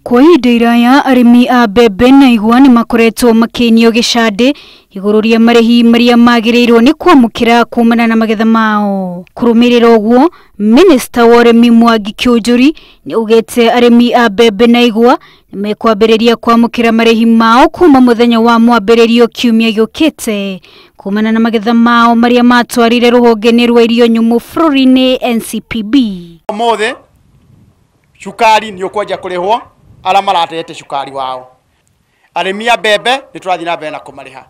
Kwa ihinda iraya arimi a mbembe na igwa ni makoretwo makinio gicande iguru ria marihi maria magirirwo ni kwamukira kumana na magetha mao. Kurumirira uguo, Minister wa urimi Mwangi Kiunjuri ni ugete arimi a mbembe na igwa nimekwambiriria kwamukira marihi mao kuma muthenya wa mwambiririo kiumia giukite kumana na magetha mao maria matwarire ruhonge rwa irio nyumu bururi-ini NCPB. Mothe shukari ni ukwaja kurihwo ala maratete shukari wao. Arimi a mbembe ni turathi na mbere na kumariha.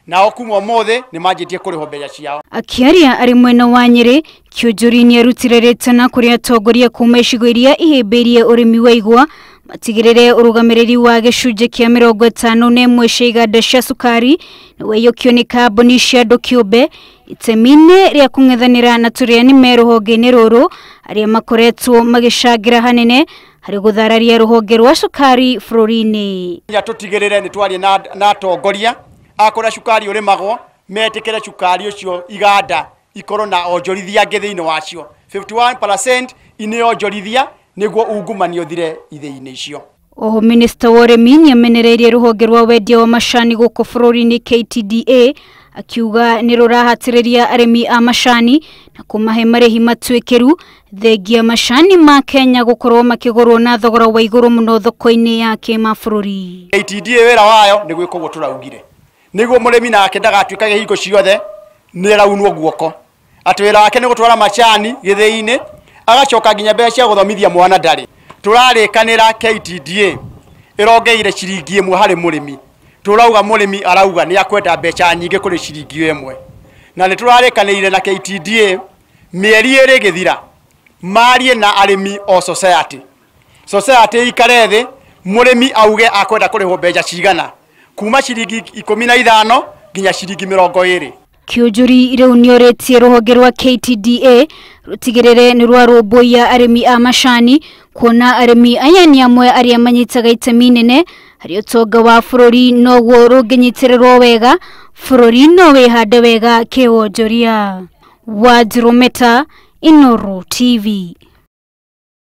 Nao kuma mothe ni manjitie kuriho mbeca ciao. Akiaria ari mwena wa Nyeri, Kiunjuri ni arutire retana kuri atongoria kuma icigo iria ihimbirie urimi wa igwa matigirire urugamiriri wa gicunje kia 51 cia iganda cia sukari ni weyukio ni kambuni cia andu kiumbe itemine ria kung'ethanira na turiani me ruhonge-ini ruru aria makoretwo magicangira hanene hari guthararia ruhonge rwa sukari bururi-ini. Ya tutigirire ni twari na atongoria akora sukari urimagwo metikire sukari ucio iganda ikoro na onjorithia ngethi-ini wacio 51% ini onjorithia niguo ungumanio thire ithei-ini icio. Oho Minister wa urimi ni amenereirie ruhonge rwa wendia wa macani guku bururi-ini KTDA akiuga ni rurahatiriria arimi a macani na kumahe marihi matwikiru thengia macani ma Kenya gukorwo makigurwo na thogora wa iguru muno thoko-ini ya kimabũrũri. KTDA wira wayo ni gwika uguo turaugire niguo murimi nake ndagatwikage hingo ciothe ni raunwo guoko ati wira wake ni gutwara macani githei-ini agacoka nginya mbeca cia guthomithia mwana ndari. Turarikanira KTDA irongeire ciringi 1 hari murimi. Turauga murimi arauga ni akwenda mbeca nyingi kuri ciringi 1 na ni turarikanire na KTDA mieri iri githira marie na arimi o society ikare thi murimi auge akwenda kurihwo mbeca cigana kuma ciringi 15 nginya ciringi 20. Kiunjuri riu ni oretie ruhonge rwa KTDA rutigirire ni rwarumbuia arimi a macani kuona arimi aya ni amwe aria manyitaga itemi nene hari utonga wa bururi noguo runginyitirwo wega bururi no wihande wega kiwonjoria. Wanjiru Meta, Inooro TV.